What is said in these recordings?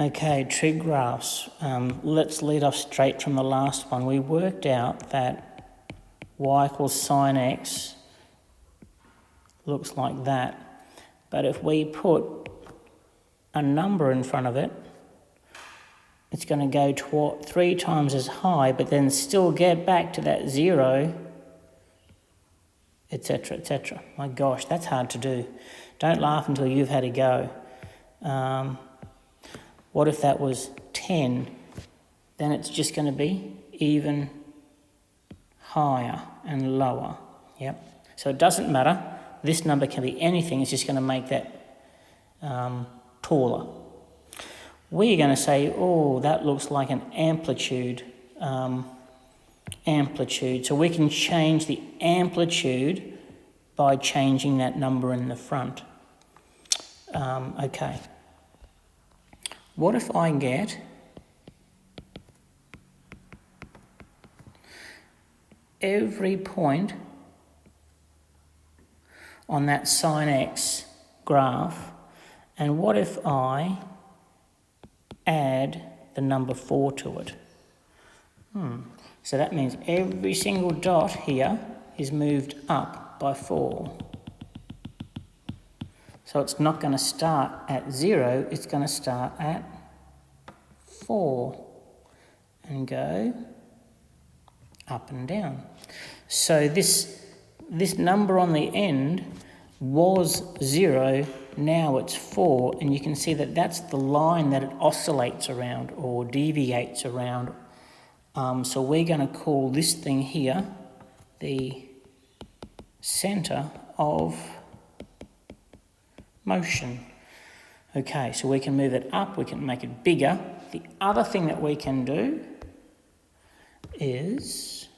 Okay, trig graphs. Let's lead off straight from the last one. We worked out that y equals sine x looks like that. But if we put a number in front of it, it's going to go 3 times as high, but then still get back to that 0, etc., etc. My gosh, that's hard to do. Don't laugh until you've had a go. What if that was 10? Then it's just going to be even higher and lower. Yep. So it doesn't matter. This number can be anything. It's just going to make that taller. We're going to say, oh, that looks like an amplitude. So we can change the amplitude by changing that number in the front. Okay. What if I get every point on that sine x graph, and what if I add the number 4 to it? So that means every single dot here is moved up by 4. So it's not going to start at 0, it's going to start at 4 and go up and down. So this number on the end was 0, now it's 4, and you can see that that's the line that it oscillates around or deviates around. So we're going to call this thing here the centre of motion. Okay, so we can move it up, we can make it bigger. The other thing that we can do is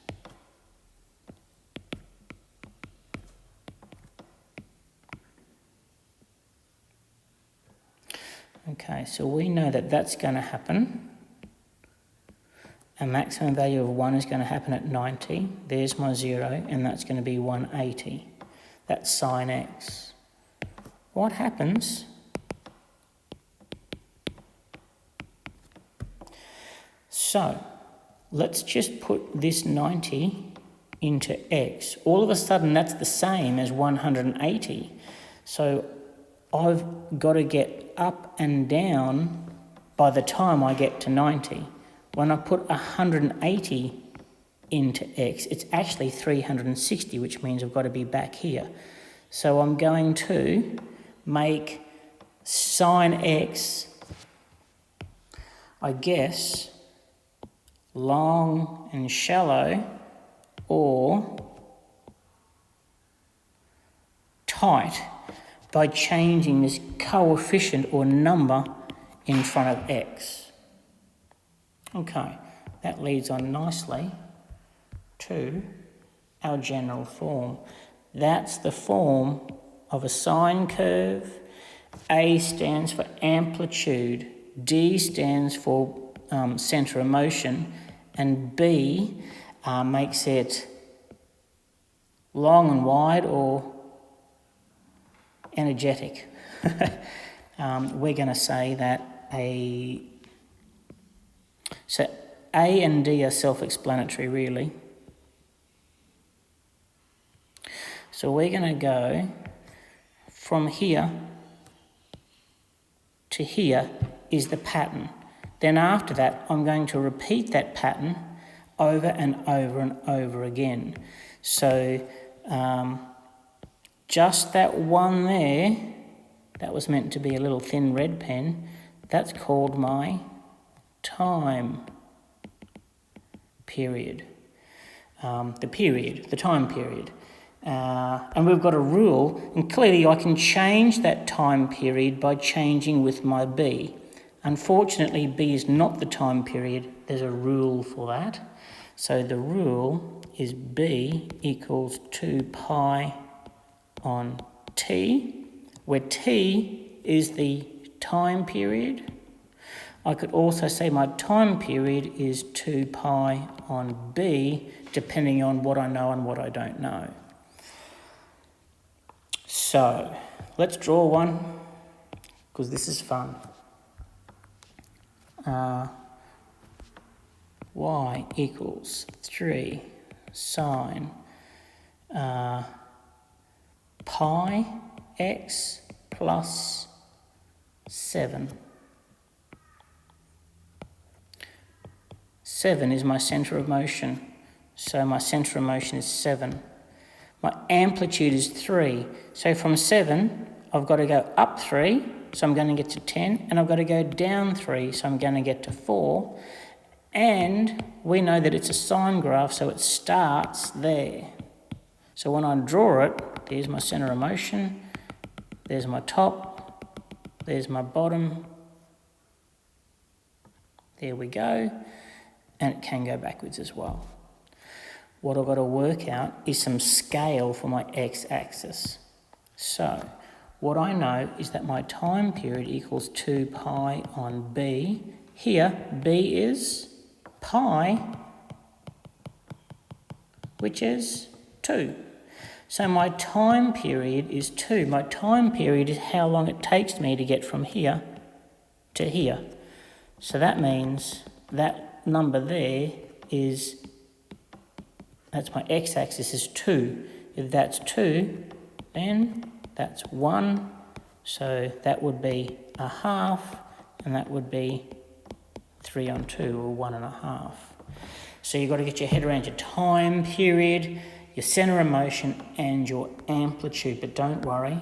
okay, so we know that that's going to happen. A maximum value of 1 is going to happen at 90. There's my 0, and that's going to be 180. That's sine x. What happens so let's just put this 90 into x. All of a sudden that's the same as 180. So I've got to get up and down by the time I get to 90. When I put 180 into x, it's actually 360, which means I've got to be back here. So I'm going to make sine x, I guess, long and shallow or tight by changing this coefficient or number in front of x. Okay, that leads on nicely to our general form. That's the form of a sine curve. A stands for amplitude, D stands for centre of motion, and B makes it long and wide or energetic. We're going to say that A and D are self-explanatory, really. So we're going to go from here to here is the pattern. Then after that, I'm going to repeat that pattern over and over and over again. So just that one there, that was meant to be a little thin red pen, that's called my time period. The time period. And we've got a rule, and clearly I can change that time period by changing with my B. Unfortunately, B is not the time period. There's a rule for that. So the rule is B equals 2 pi on T, where T is the time period. I could also say my time period is 2 pi on B, depending on what I know and what I don't know. So let's draw one, because this is fun. y equals 3 sine pi x plus 7. 7 is my centre of motion, so my centre of motion is 7. My amplitude is 3, so from 7 I've got to go up 3, so I'm going to get to 10, and I've got to go down 3, so I'm going to get to 4. And we know that it's a sine graph, so it starts there. So when I draw it, here's my centre of motion, there's my top, there's my bottom, there we go, and it can go backwards as well. What I've got to work out is some scale for my x-axis. So what I know is that my time period equals 2 pi on b. Here, b is pi, which is 2. So my time period is 2. My time period is how long it takes me to get from here to here. So that means that number there is, that's my x-axis is 2. If that's 2, then that's 1. So that would be a half, and that would be 3 on 2, or 1.5. So you've got to get your head around your time period, your centre of motion, and your amplitude. But don't worry,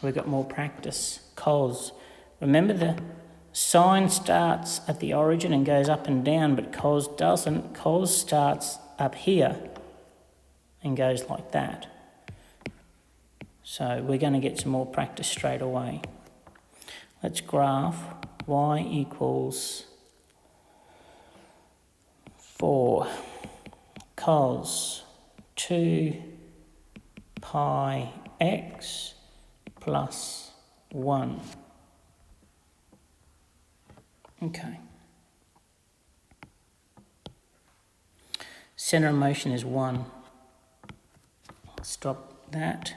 we've got more practice. Cos, remember the sine starts at the origin and goes up and down, but cos doesn't. Cos starts up here and goes like that. So we're going to get some more practice straight away. Let's graph y equals 4 cos 2 pi x plus 1. Okay. Centre of motion is 1. Stop that.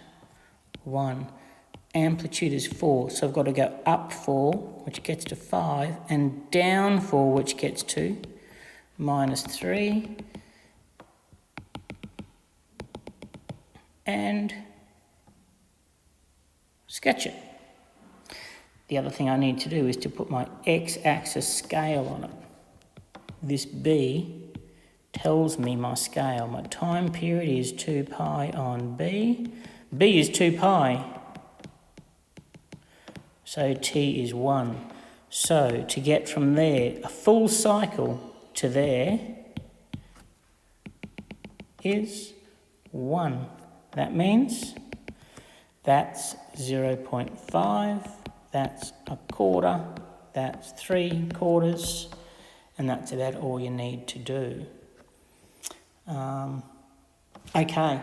1. Amplitude is 4, so I've got to go up 4, which gets to 5, and down 4, which gets to minus 3, and sketch it. The other thing I need to do is to put my x-axis scale on it. This b tells me my scale. My time period is 2 pi on b. b is 2 pi. So t is 1. So to get from there, a full cycle to there is 1. That means that's 0.5, that's a quarter, that's 3 quarters, and that's about all you need to do. Okay.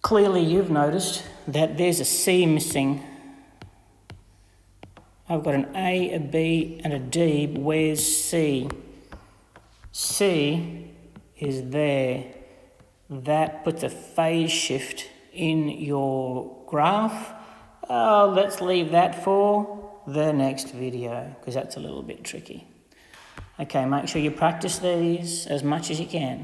Clearly you've noticed that there's a C missing. I've got an A, a B and a D. Where's C? C is there. That puts a phase shift in your graph. Let's leave that for the next video because that's a little bit tricky. Okay, make sure you practice these as much as you can.